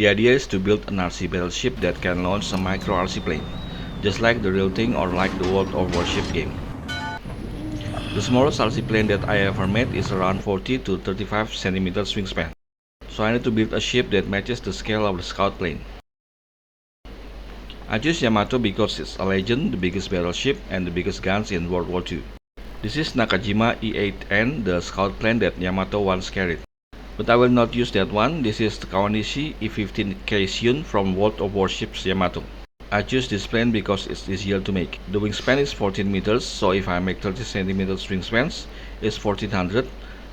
The idea is to build an RC battleship that can launch a micro RC plane, just like the real thing or like the World of Warship game. The smallest RC plane that I ever made is around 40 to 35 cm wingspan, so I need to build a ship that matches the scale of the scout plane. I choose Yamato because it's a legend, the biggest battleship, and the biggest guns in World War II. This is Nakajima E8N, the scout plane that Yamato once carried. But I will not use that one. This is the Kawanishi E15K Shun from World of Warships Yamato. I choose this plane because it's easier to make. The wingspan is 14 meters, so if I make 30 centimeters wingspans, it's 1400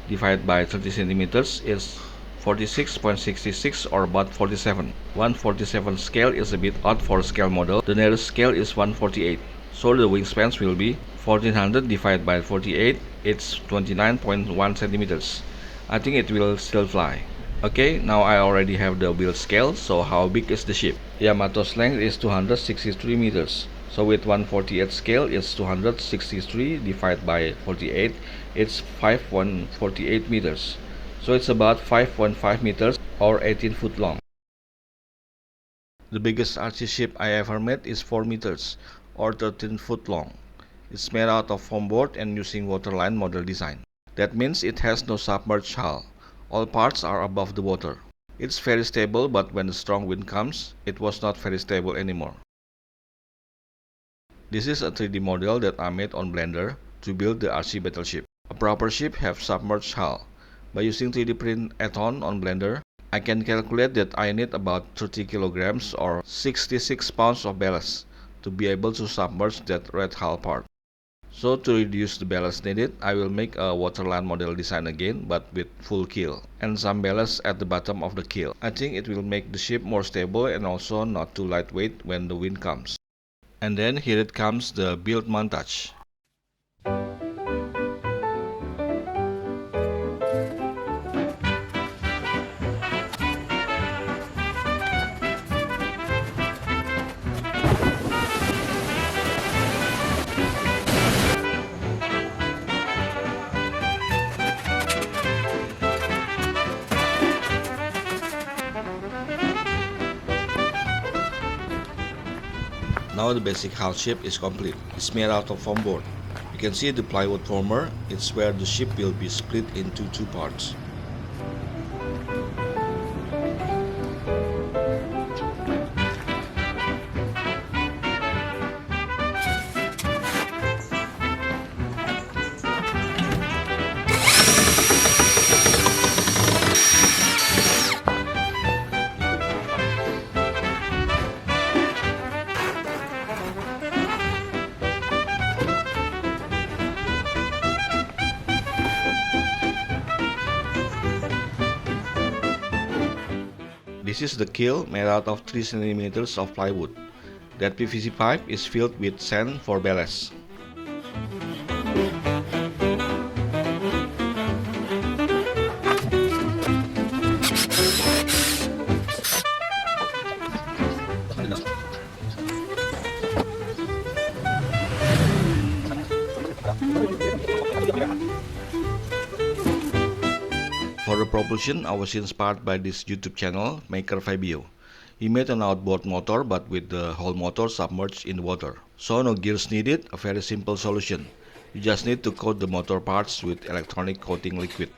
divided by 30 centimeters is 46.66 or about 47. 147 scale is a bit odd for a scale model. The nearest scale is 148. So the wingspans will be 1400 divided by 48, it's 29.1 centimeters. I think it will still fly. Okay, now I already have the build scale, so how big is the ship? Yamato's length is 263 meters. So with 148 scale, it's 263 divided by 48, it's 5.48 meters. So it's about 5.5 meters or 18 foot long. The biggest RC ship I ever made is 4 meters or 13 foot long. It's made out of foam board and using waterline model design. That means it has no submerged hull. All parts are above the water. It's very stable, but when the strong wind comes, it was not very stable anymore. This is a 3D model that I made on Blender to build the RC battleship. A proper ship have submerged hull. By using 3D print add-on on Blender, I can calculate that I need about 30 kilograms or 66 pounds of ballast to be able to submerge that red hull part. So to reduce the ballast needed, I will make a waterline model design again, but with full keel and some ballast at the bottom of the keel. I think it will make the ship more stable and also not too lightweight when the wind comes. And then here it comes, the build montage. Now the basic hull ship is complete. It's made out of foam board. You can see the plywood former. It's where the ship will be split into two parts. This is the keel made out of 3 cm of plywood. That PVC pipe is filled with sand for ballast. For the propulsion, I was inspired by this YouTube channel, Maker Fabio. He made an outboard motor but with the whole motor submerged in water. So no gears needed, a very simple solution. You just need to coat the motor parts with electronic coating liquid.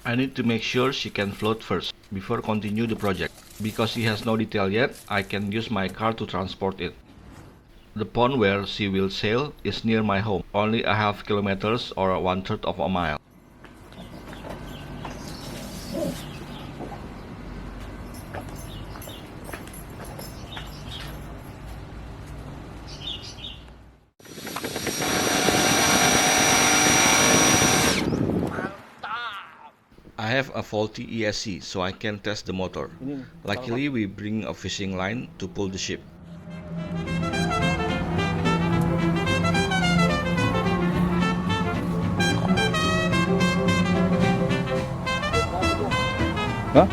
I need to make sure she can float first before continue the project. Because she has no detail yet, I can use my car to transport it. The pond where she will sail is near my home, only a half kilometers or 1/3 of a mile. I have a faulty ESC, so I can test the motor. Luckily, we bring a fishing line to pull the ship. Hah?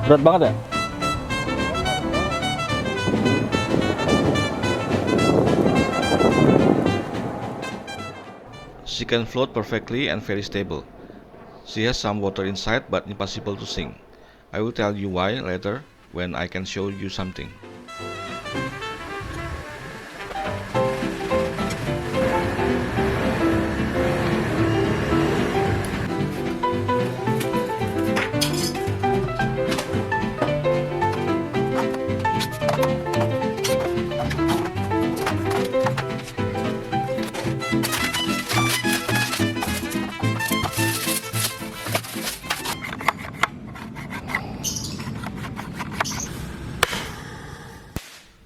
Berat banget ya? She can float perfectly and very stable. She has some water inside but impossible to sink. I will tell you why later when I can show you something.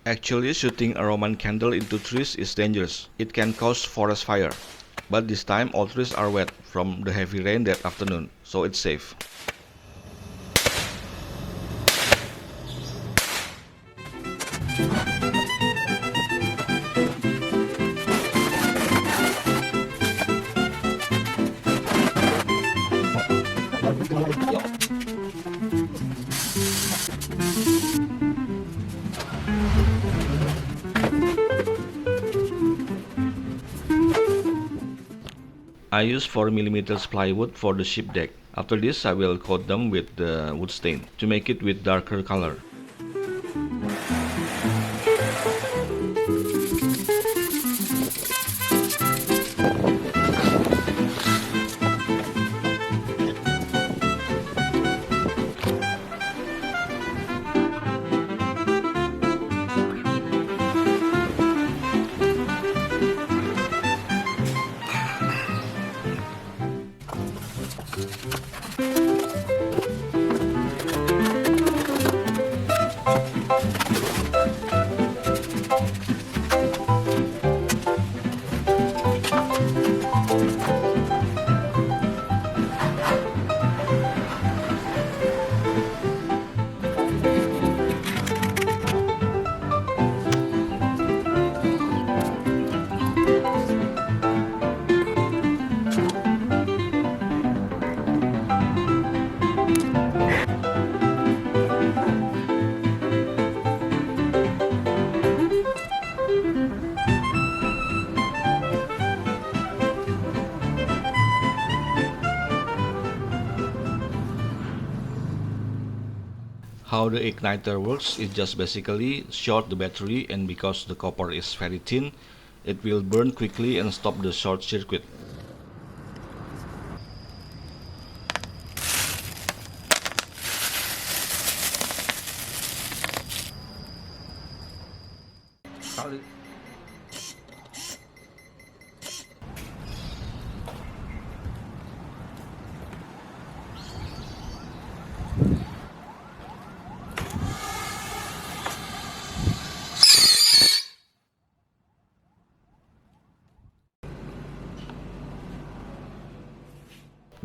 Actually, shooting a Roman candle into trees is dangerous. It can cause forest fire. But this time all trees are wet from the heavy rain that afternoon, so it's safe. I use 4mm plywood for the ship deck. After this, I will coat them with the wood stain to make it with darker color. How the igniter works is just basically short the battery, and because the copper is very thin, it will burn quickly and stop the short circuit.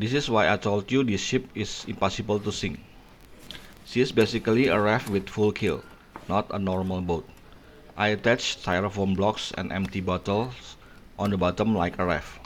This is why I told you this ship is impossible to sink. She is basically a raft with full keel, not a normal boat. I attached styrofoam blocks and empty bottles on the bottom like a raft.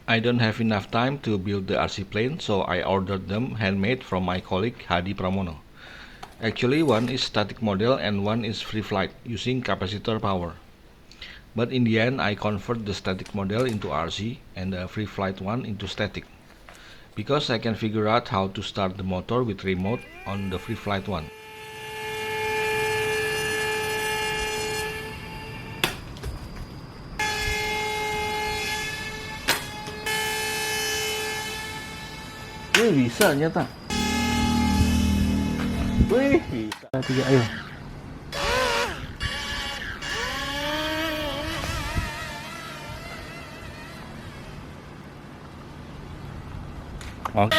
I don't have enough time to build the RC plane, so I ordered them handmade from my colleague Hadi Pramono. Actually, one is static model and one is free flight using capacitor power. But in the end, I convert the static model into RC and the free flight one into static, because I can figure out how to start the motor with remote on the free flight one. Wih, bisa ternyata. Wih, bisa. Tiga, ayo. Oke.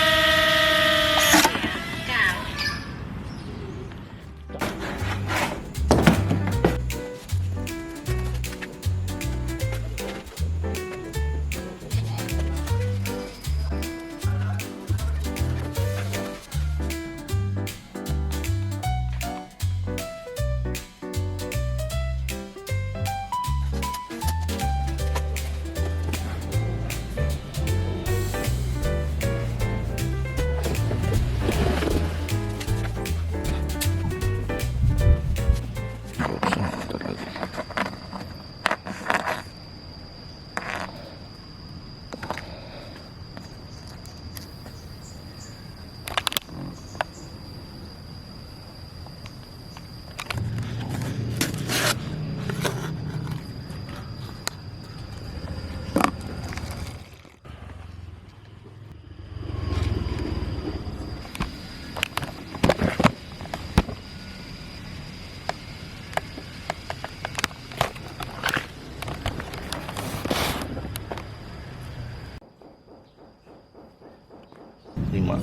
Lima.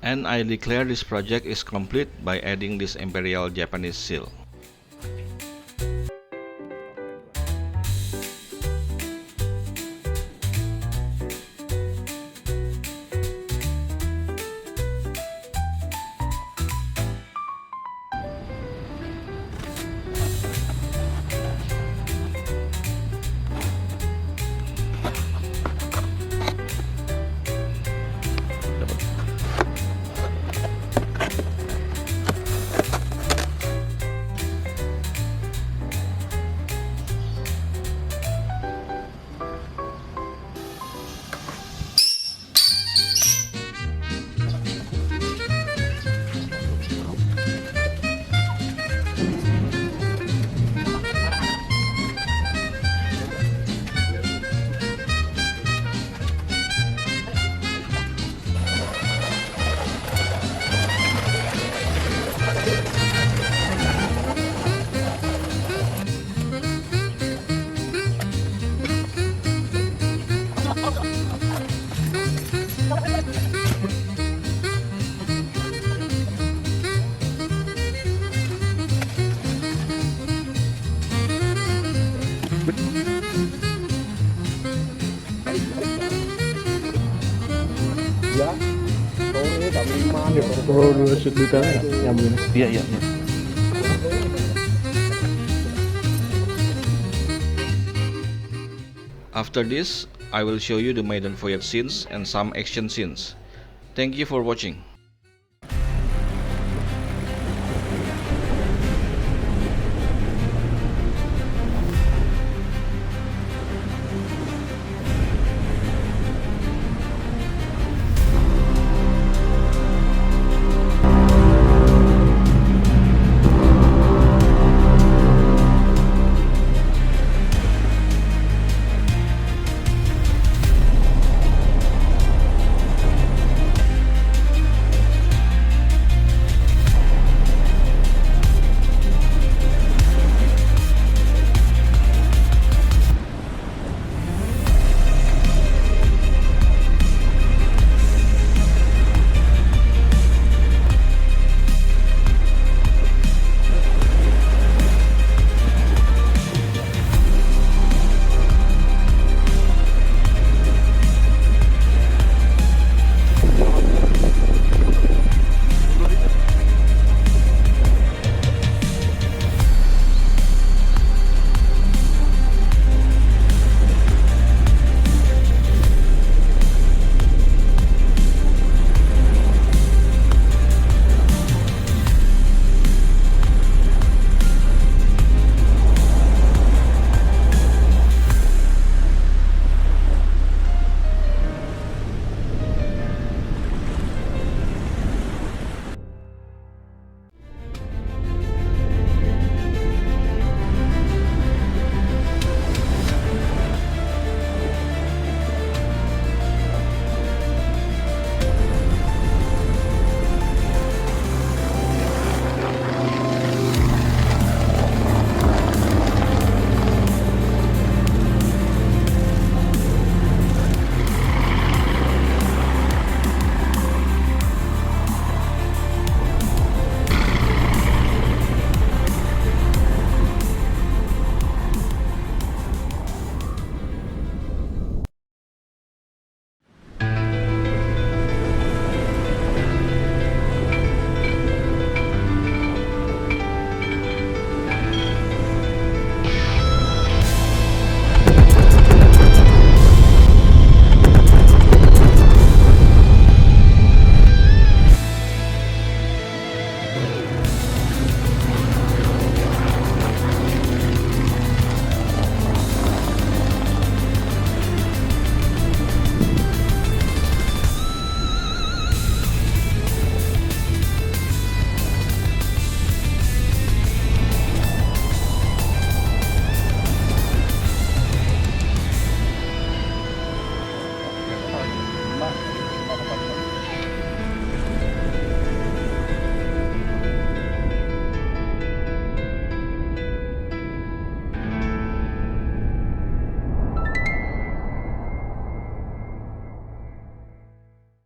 And I declare this project is complete by adding this Imperial Japanese seal. Dulu shoot detailnya yang begini. Iya, iya, iya. After this, I will show you the maiden voyage scenes and some action scenes. Thank you for watching.